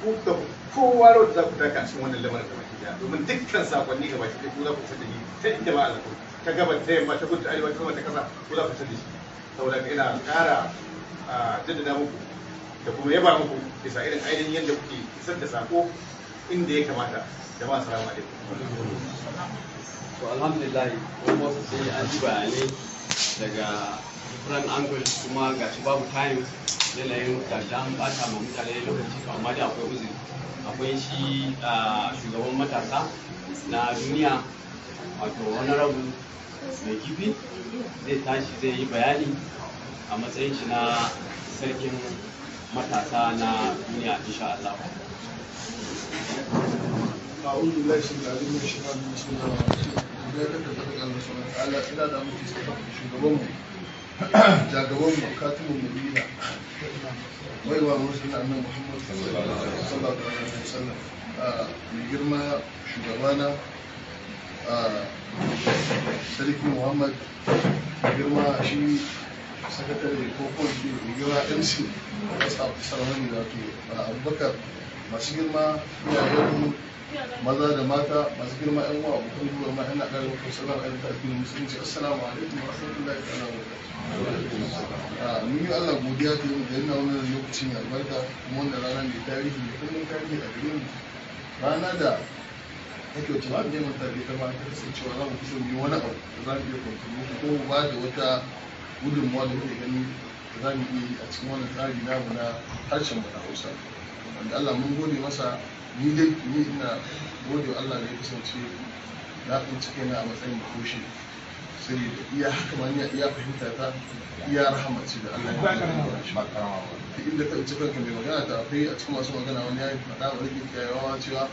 ku da kowa da za ku taka cikin wannan lamarin gaba ɗaya domin dukkan sakonni gaba ɗaya ku za ku fitar da ni ta inda ba a zato ta gabar ta yamma ta kudu ta arewa ta sama ta kasa ku za ku fitar da shi saboda ina ƙara jaddada muku da kuma yaba muku bisa irin ainihin yadda kuke isar da sako inda ya kamata. Jama'a salamu alaikum. To alhamdulillah wani wasu sai an ji bayanai daga different angles kuma ga shi babu time yanayin an bata ma mutane lokaci to amma dai akwai uzuri. Akwai shi shugaban matasa na duniya wato honorable mai kifi zai tashi zai yi bayani a matsayin shi na sarkin matasa na duniya insha Allah. أعوذ بالله السميع العليم من الشيطان الرجيم بسم الله الرحمن الرحيم بداية تتفق الله سبحانه وتعالى إلى أن تستفق شغبهم جاغبهم وكاتب المدينة وإيوا مرسلنا أن محمد صلى الله عليه وسلم من جرما شغبانا سليك محمد جرما شيء sakatare ko kwanci mai girma mc wasu abu salamani da ke abubakar masu girma iyayen maza da mata masu girma yan uwa abokan zuwa ma ina ƙarin muku salama a ta addinin musulunci assalamu alaikum wa rahmatullahi ta'ala wa barakatuh mun yi Allah godiya ta yin da yana wannan lokacin albarka kuma wannan rana mai tarihi mai kullum tarihi a gare mu rana da take wacce ba mu manta da ita ba ta kasancewa za mu fi son yi wani abu da za mu iya contribution ko mu ba da wata gudunmawa da muke gani da za mu iya yi a cikin wannan tsari namu na harshen mu na Hausa wanda Allah mun gode masa ni dai ni ina gode Allah da ya kasance na tsinci kaina a matsayin bahaushe saboda iya haka ma ni iya fahimta ta iya rahama ce da Allah ya yi shi ba karama ba ta inda ka tsinci kanka mai magana ta akwai a cikin masu magana wani ya yi faɗa wani ke kiyayewa cewa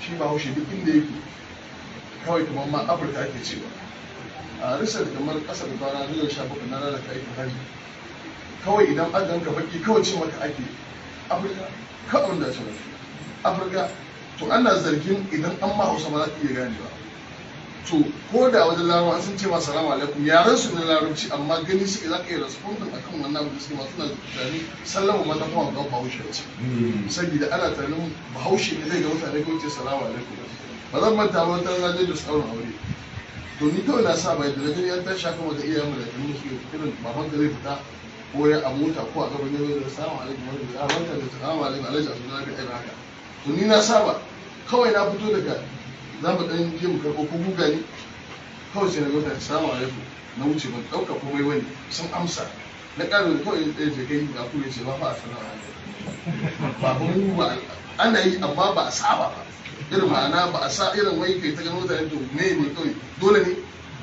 shi bahaushe duk inda yake kawai kamar ma Afirka ake cewa a risar kamar ƙasa da kwana zuwa 17 na lalata aikin hari kawai idan an ganka baki kawai ce maka ake Afirka kawai da ce maka Afirka to ana zargin idan an ma Hausa ma za ka iya gane ba to ko da wajen larabawa sun ce ma salamu alaikum yaran su na larabci amma gani suke za ka yi respondin akan wannan abu da suke masu na tare sallama mata kuma ga bahaushe ce saboda ana tunanin bahaushe ne zai ga mutane ko ce salamu alaikum ba zan manta ba wata rana da su ɗaurin aure to ni kawai na sa bai da gani an tashi haka maka iyayen mu da kan su irin baban ka zai fita ko ya a mota ko a gaba ne da salamu alaikum wani da wanda da salamu alaikum alaikum a sunan ka irin haka to ni na saba kawai na fito daga za mu dan je mu karɓo ko guga ne kawai sai na ga wata salamu alaikum na wuce ban ɗauka komai wani sun amsa na ƙara da kawai ɗaya je kai ga kuma ce ba fa a salamu alaikum ba mu ba ana yi amma ba a saba ba irin ma'ana ba a sa irin wai kai ta gano mutane to me ne kawai dole ne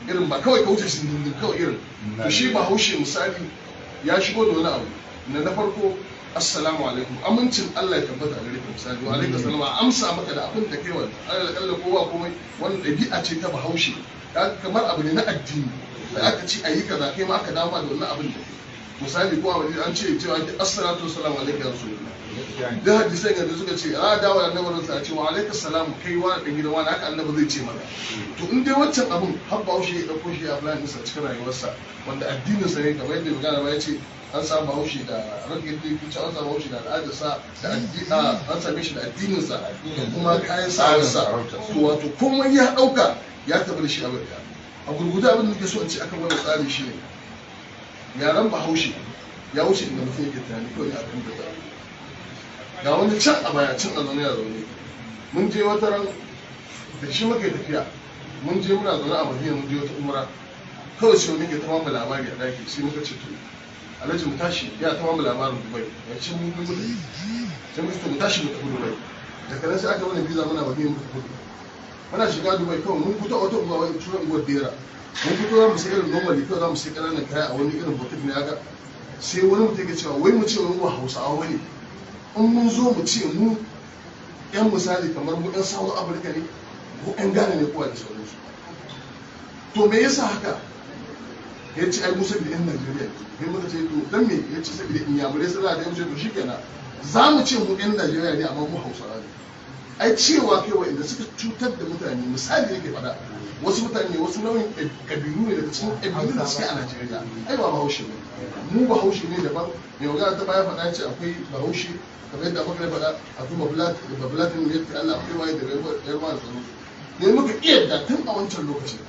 irin ba kawai ka wuce shi dindin kawai irin to shi ba haushe misali ya shigo da wani abu na farko assalamu alaikum amincin Allah ya tabbata a gare ka misali wa alaikum salam amsa maka da abin da kai wannan Allah kalla kowa komai wannan dabi'a ce ta bahaushe kamar abu ne na addini da aka ci ayi kaza kai ma aka dama da wannan abin da kai misali ko a waje an ce cewa ake assalatu wassalamu alaikum ya rasulullah da hadisan yadda suka ce a dawo da annabi sa ce wa alaikum salam kai wa dan gidan wani haka annabi zai ce mana to in dai wancan abun har Bahaushe ya dauko shi a plan sa cikin rayuwarsa wanda addinin sa ne kamar yadda magana ba ya ce an samu Bahaushe da ragin da yake an samu Bahaushe da al'adarsa da addini an same shi da addinin sa da kuma kayan sa to wato komai ya dauka ya tabbata shi abin da a gurguda abin da nake so in ce akan wannan tsari shi ne yaran Bahaushe ya wuce inda mutum yake tunani kawai a kan da ga wani can a baya can a zaune a zaune mun je wata ran da shi muka yi tafiya mun je muna zaune a madina mun je wata umra kawai sai wani ke ta mamu labari a daki sai muka ce to alhaji mu tashi ya ta mamu labarin dubai ya ce mun gudu sai muka ce mu tashi mu tafi dubai daga nan sai aka wani visa muna madina mu tafi dubai muna shiga dubai kawai mun fito a wata unguwa wani turan unguwar dera mun fito za mu sai irin normally kawai za mu sai ƙananan kaya a wani irin butik ne haka sai wani mutum ya cewa wai mu ce wani wa hausawa wani in mun zo mu ce mu yan misali kamar mu yan south africa ne ko yan ghana ne kowa da sauransu to me yasa haka ya ce ai musa da yan najeriya ne muka ce to dan me ya ce saboda inyamurai suna da yaushe to shikenan za mu ce mu yan najeriya ne amma mu hausawa ne ai cewa kai wa'inda suka cutar da mutane misali yake faɗa wasu mutane wasu nau'in kabilu ne daga cikin kabilu da suke a najeriya ai ba bahaushe ne mu bahaushe ne daban mai magana ta baya faɗa ce akwai bahaushe kamar yadda aka faɗa akwai babulatin yadda Allah akwai waye da yarma da tsaro ne muka iya da tun a wancan lokacin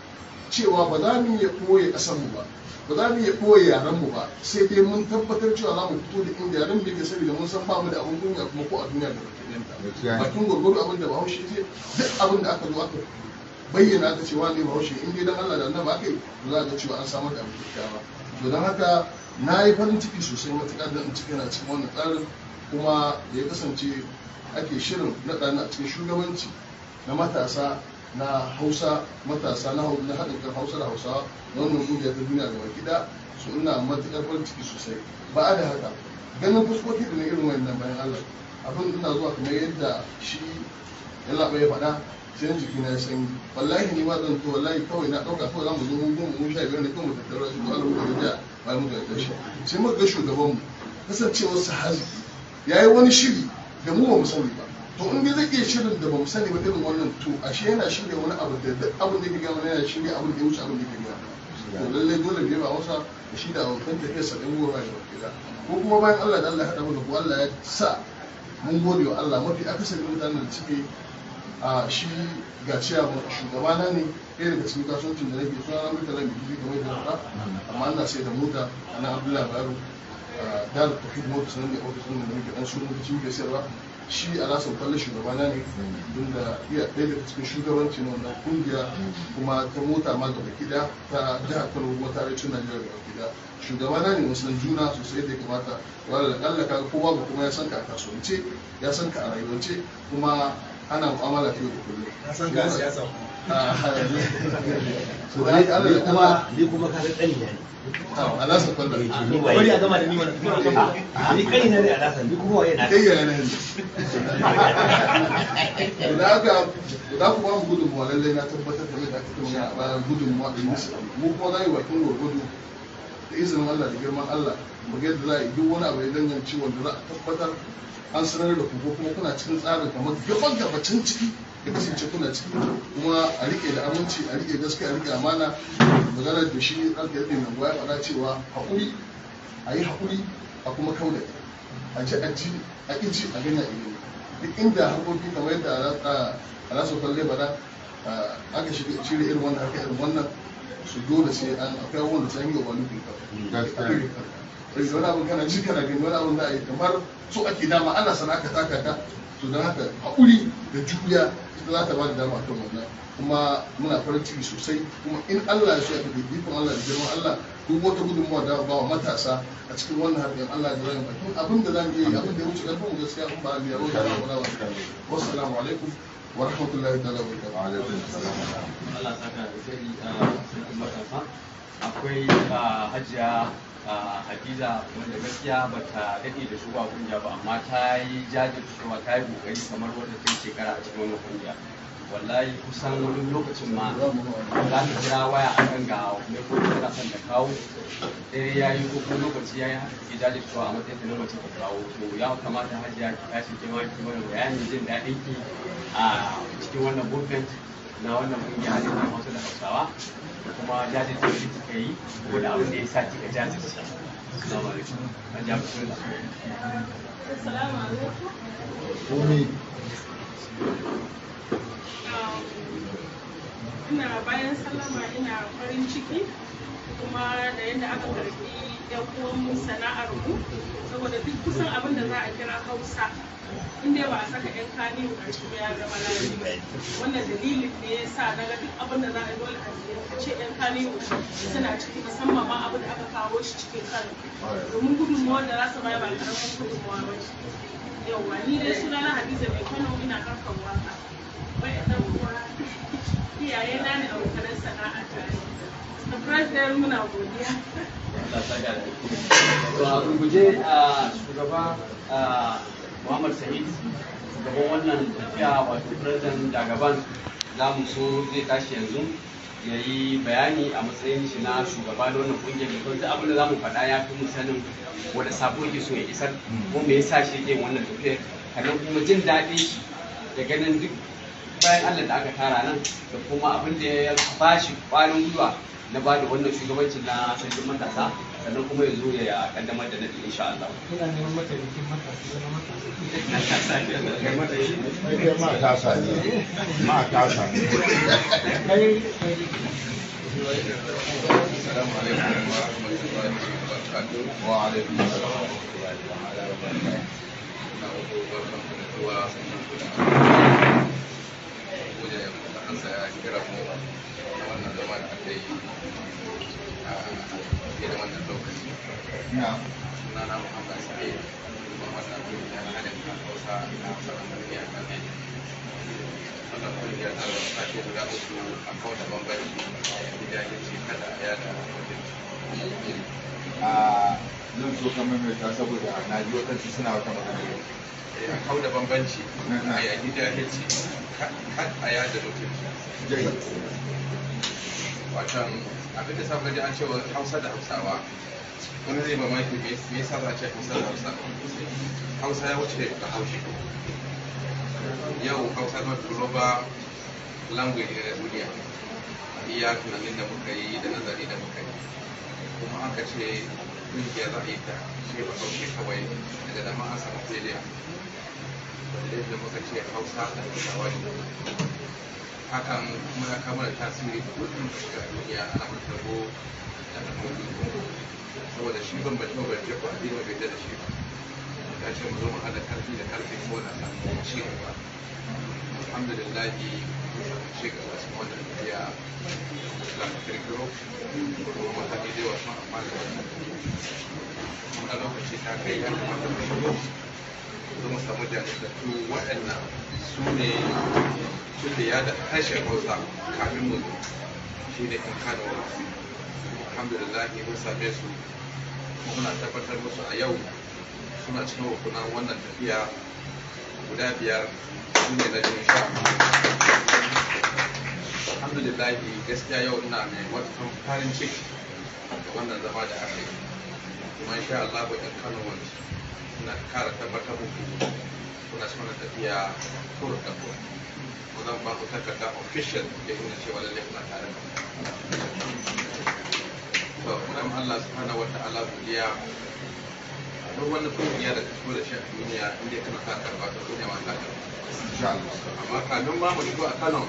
cewa ba za mu iya ɓoye ƙasarmu ba ba za mu iya ɓoye yarenmu ba sai dai mun tabbatar cewa za mu fito da inda yaren da ke saboda mun san ba mu da abin kunya kuma ko a duniya da baki ɗanta bakin gwargwaro abin da bahaushe ce duk abin da aka zo aka bayyana aka cewa ne bahaushe in dai dan Allah da annabi aka yi za a ga cewa an samar da abin kyakkyawa to don haka na yi farin ciki sosai matuƙa da in cikin cikin wannan tsarin kuma da ya kasance ake shirin naɗa a cikin shugabanci na matasa na hausa matasa na haɗin kan hausa da hausawa na wannan ƙungiyar ta duniya gaba gida su ina matuƙar farin ciki sosai ba a da haka ganin fuskoki da na irin wannan bayan Allah abin ina zuwa kamar yadda shi ya laɓa ya faɗa sai jiki na sanyi wallahi ni ma zan to wallahi kawai na ɗauka kawai za mu zo mun goma mun sha biyar ne kawai mu tattara shi ko Allah mu da ba mu da ƙarshe sai muka ga shugabanmu kasancewar sa haziki ya yi wani shiri da mu ba mu sani ba to in dai zai iya shirin da ba mu sani ba irin wannan to ashe yana shirya wani abu da duk abin da ke gama yana shirya abin da ya wuce abin da ke gama to lallai dole ne ba masa da shi da abokan tafiyar sa ɗan goma da wakila ko kuma bayan Allah da Allah ya haɗa mu ko Allah ya sa mun gode wa Allah mafi akasari mutanen da suke a shi ga ciya shugabana ne ɗaya daga cikin kasuwancin da nake suna na mutane mai bibi kamar da faɗa amma ana sai da mota a nan Abdullahi Bayero da tafi mota sanar da ofis ɗin da muke ɗan su muka cikin sayarwa shi a nasan kwalle shugabana ne don da iya ɗaya daga cikin shugabanci na wannan kungiya kuma ta mota ma gaba gida ta jihar Kano kuma ta arewacin Najeriya gaba gida shugabana ne musulun juna sosai da ya kamata wanda da ƙalla kaga kowa ba kuma ya san ka a kasuwance ya san ka a rayuwance kuma ana mu'amala ta yau da kullum na san ga siyasa ni kuma ka ga ƙani ne a nasa kwallo bari a gama da ni wani ni ƙani na ne a nasa ni kuma waye na kai ya ne da haka za ku ba mu gudunmuwa lallai na tabbatar da mai da aka tabbata a bayan gudunmuwa da nisa mu kuma za yi bakin gwargwado da izinin Allah da girman Allah mu ga yadda za a yi duk wani abu ya danganci wanda za a tabbatar an sanar da ku ko kuma kuna cikin tsarin kamar gaban gabacin ciki da kasance kuna ciki kuma a rike da aminci a rike gaskiya a rike amana maganar da shi ɗan da mai goya faɗa cewa haƙuri a yi haƙuri a kuma kauda a ji a ji a iji a gani a ilimi duk inda harkoki kamar yadda a nasu kwalle bada aka shirya irin wannan haka irin wannan su dole sai an akwai wanda sai yi wa wani wani abin kana ji kana gani wani abin da a yi kamar so ake dama ana sana ka taka ta to don haka haƙuri da juriya ita za ta ba da dama akan wannan kuma muna farin ciki sosai kuma in Allah ya so ya tafi ikon Allah da girman Allah duk wata gudunmawa da ba wa matasa a cikin wannan harkar Allah da zai bakin abin da za mu yi abin da ya wuce ƙarfin gaskiya in ba biya wata da wala wata wassalamu alaikum wa rahmatullahi ta'ala wa barakatuh Allah saka da sai a matasa akwai hajiya Hadiza wanda gaskiya ba ta daɗe da shugaba kungiya ba amma ta yi jajircewa ta yi kokari kamar wata tun shekara a cikin wannan kungiya wallahi kusan wani lokacin ma za ta kira waya a kan ga mai ko tana son da kawo dare ya yi ko lokaci ya yi haka ke jajircewa a matsayin na mace ta kawo to ya kamata hajiya ki tashi ke ma ki mana bayanin jin daɗin ki a cikin wannan movement na wannan kungiya hadin na Hausa da Hausawa da kuma jajircewa da kika yi ko da abin da ya sa kika jajirce. Assalamu alaikum. Hajiya bismillah. Assalamu alaikum. Ina bayan sallama ina farin ciki kuma da yadda aka karbi yan uwanmu sana'ar mu saboda duk kusan abin da za a kira Hausa in dai ba a saka yan kani a cikin ya zama lafiya wannan dalilin ne ya sa na ga duk abin da za a yi dole a ce yan kani suna ciki musamman ma abin da aka kawo shi cikin Kano domin gudunmawar da za su bayar ba karamin gudunmawa ba ce. Yauwa ni dai suna na Hadiza mai Kano ina harkar waka wayannan kuwa iyaye na ne abokanan sana'a tare da president muna godiya. To a gurguje shugaba Muhammad Sa'id shugaban wannan tafiya wato president Jagaban za mu so zai tashi yanzu ya yi bayani a matsayin shi na shugaba da wannan kungiyar da duk abin da za mu faɗa ya fi mu sanin wanda sabo yake so ya isar ko me yasa shi yake wannan tafiyar sannan kuma jin daɗin shi da ganin duk bayan Allah da aka tara nan da kuma abin da ya ba shi ƙwarin gwiwa na ba da wannan shugabancin na sarkin matasa sannan kuma ya zo ya kaddamar da nadi insha Allah. Ina neman mataimakin matasa na matasa ne. Matasa ne. Assalamu alaikum wa rahmatullahi wa barakatuh. Wa alaikum assalam wa rahmatullahi wa barakatuh. Na uku barkan ku da zuwa sannan ku da gode ya kuma an saya kira mu wannan zama da aka yi a fiye da wannan lokaci. Sunana Muhammad Sa'id, kuma wannan kungiya na haɗin kan Hausa na Hausa da Murya kan ne. Wannan kungiya ta zama sashe guda uku a kawo da bambanci da ya ce kada a yada mutunci. Zan so ka maimaita saboda na ji waɗansu suna wata magana. A kawo da bambanci a yaƙi jahilci kan a yada mutunci. Watan abin da samun ji an cewa Hausa da Hausawa wani zai mamaki me yasa za a ce Hausa da Hausa. Hausa ya wuce da Haushi. Yau Hausa na global language na duniya. Iya tunanin da muka yi da nazari da muka yi. Kuma aka ce ƙungiya za a yi ta ce ba Haushi kawai daga dama an samu failure. Da muka ce Hausa da Hausawa ne. Hakan kuma ya kama da tasiri da kudin shiga duniya ana martabo da al'amuri saboda shi bambance bambance ko addini bai da shi ba ya ce mu zo mu haɗa karfi da karfi ko na samu ci gaba alhamdulillah mun samu ci gaba cikin wannan tafiya da aka kirkiro kuma mutane da yawa sun amfana da wannan kuma lokaci ta kai ya kamata mu shigo mu samu jajirtattu waɗannan su ne tun da ya da harshen Hausa kafin mu shi ne in Kano alhamdulillah mun same su muna tabbatar musu a yau suna cikin rukunan wannan tafiya guda biyar su ne na jin sha alhamdulillah gaskiya yau ina mai wata farin ciki da wannan zama da aka yi kuma insha Allah ba in Kano wani suna kara tabbatar muku kuna cikin tafiya kuro da kuro zan ba ku takarda official da ina cewa lallai kuna tare da to muna ma Allah subhanahu wa ta'ala godiya duk wani kungiya da ta shigo da shi a duniya inda kana ka karba ta duniya ma ta karba insha Allah amma kafin ma mu shigo a Kano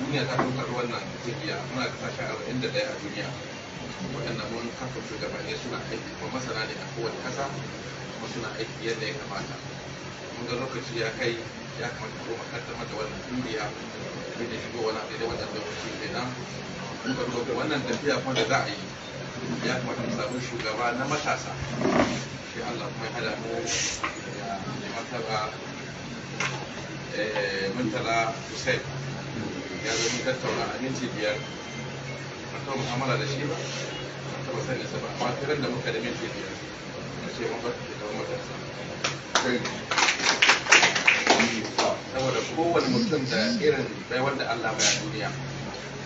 duniya ta karɓar wannan kungiya muna da kasashe 41 a duniya waɗanda mun kafa shugabanni suna aiki kuma masana ne a kowace ƙasa kuma suna aiki yadda ya kamata mun ga lokaci ya kai ya kamata ko makaddamar da wannan kungiya da da shigo wani abu da wannan lokaci kenan mun ga lokacin wannan tafiya kuma da za a yi ya kamata mu samu shugaba na matasa shi Allah kuma ya hada mu ya martaba Murtala Hussein ya zo mun tattauna a minti 5 ban taɓa mu'amala da shi ba ban taɓa sani sa ba amma tiran da muka da minti 5 a ce mun bar da matasa saboda kowane mutum da irin baiwar da Allah bai a duniya.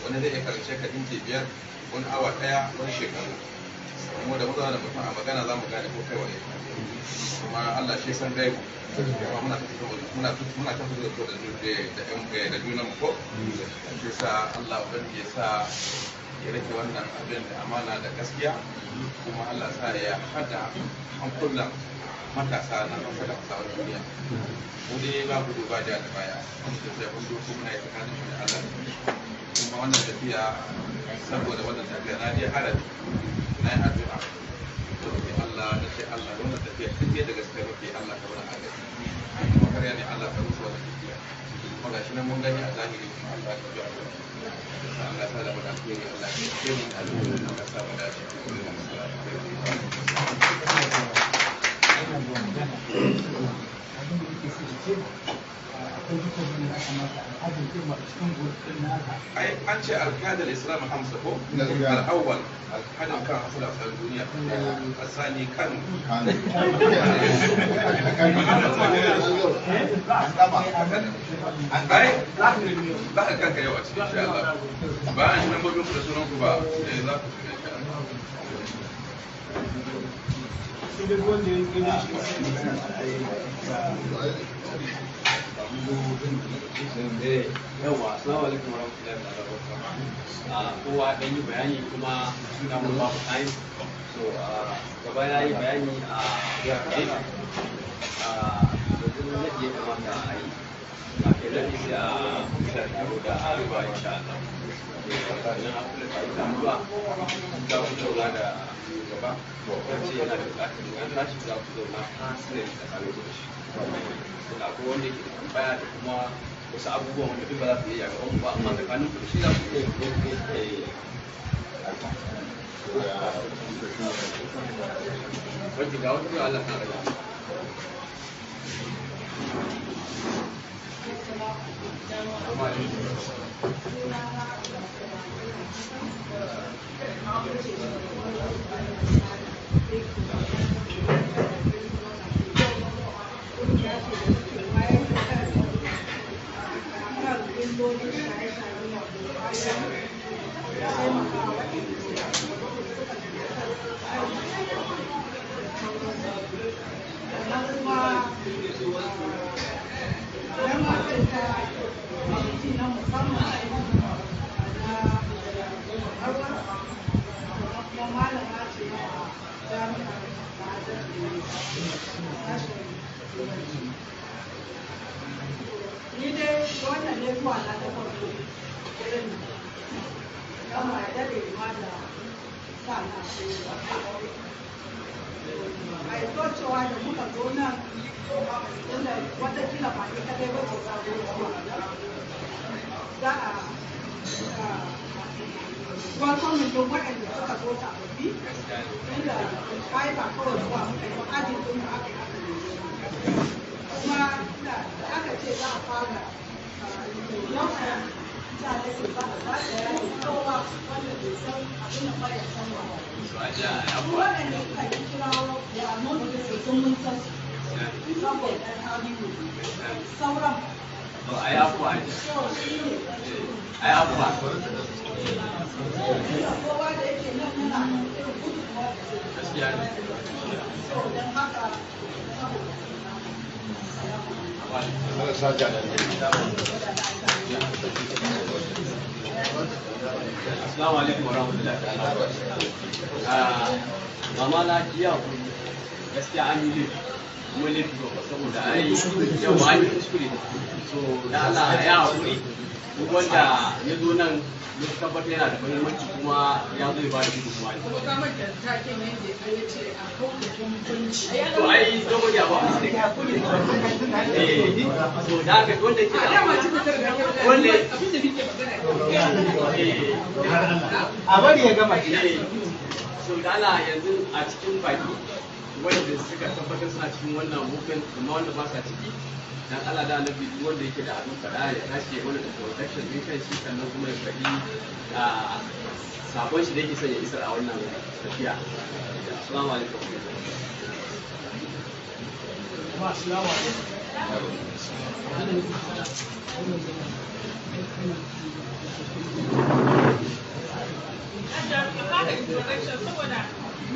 Wani zai iya karance ka dinki 5, wani awa 1, wani shekaru. Kuma da mutane da mutum a magana za mu gane ko kai wani. Kuma Allah shi san gaibu. Kuma muna ta fito da junan mu ko. Shi sa Allah ubangiji ya sa ya rike wannan abin da amana da gaskiya. Kuma Allah sa ya hada hankulan matasa na ƙasa da ƙasar duniya. Mu dai ba gudu ba ja da baya. Wani tafiya kun doku muna yi tsakanin shi da Allah. Kuma wannan tafiya saboda wannan tafiya na je harabi na yi addu'a. Allah da ce Allah wannan tafiya tafiya da gaske muke Allah ka bada agaji. Kuma karya ne Allah ka rufe wannan tafiya. Kuma ga shi nan mun gani a zahiri kuma Allah ka bi addu'a. Allah ta da mu da alheri Allah ya ce mu Allah ka sa mu dace. ai an ce alkadar islam hamsa ko al'awwal alkadar kan hasala a duniya asani kan ai za ka kanka yau a cikin shi Allah ba an shi lambobin ku da sunan ku ba sai za ku shiga yawa assalamu alaikum warahmatullahi wabarakatuh. Kowa dan yi bayani kuma suna mun babu time, so gaba ya yi bayani a yanzu na iya kamata a yi a kai da sai a kusa da arewa insha Allah. Sannan a kula da abubuwa da ku zauna da gaba wacce yana da bukatar yan tashi za ku zauna hasirin da same da shi. Suna ko wanda ke tambaya da kuma wasu abubuwan wanda duk ba za su yi a gaban ba amma tsakanin ku shi za ku iya wajen ga wata Allah ta rage. Ni dai wannan ne zuwa na ta farko irin kama ya dade ma da sa na a yi cewa da muka zo nan inda watakila ba ne kadai ba ce zago za a welcome don waɗanda suka zo sababbi inda ai ba kawai zuwa muka yi ajin din da aka yi kuma da aka ce za a fara yau ta da ke ba a ba da yayi kowa wanda bai san abin da ba ya san wa waɗanda suka yi kirawo da amon da su sun mun san saboda ɗan halibu sauran a yi afuwa ne a yi afuwa kowa da yake nan yana irin gudunmuwa gaskiya ne don haka Assalamu alaikum warahmatullahi ta'ala. Mama na jiya gaskiya an yi laifi kuma laifi ba saboda ai yau an yi kuskure so da Allah ya haƙuri duk wanda ya zo nan ya tabbatar yana da muhimmanci kuma ya zo ya ba da gudunmawa ne. Ko kamar da taken yadda ya ce a kauda bambanci. To ai dogon ya ba mu da so da haka wanda ke da wanda abin da nake magana a bari ya gama so da Allah yanzu a cikin baki wanda suka tabbatar suna cikin wannan movement kuma wanda ba sa ciki dan Allah da annabi duk wanda yake da abin fada ya tashi ya wani introduction din kan shi sannan kuma ya faɗi sabon shi da yake son ya isar a wannan tafiya. Assalamu alaikum. Assalamu saboda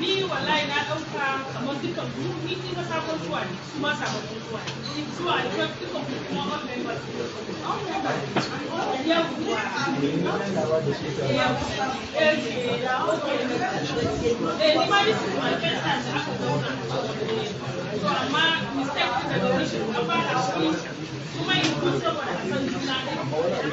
ni wallahi na ɗauka kamar dukkan ni na sabon zuwa ne su ma sababbin zuwa ne zuwa ne dukkan kuma wannan ba ni ma ni su ma festa da aka zauna so amma mistake da da shi na fara kuma in saboda san juna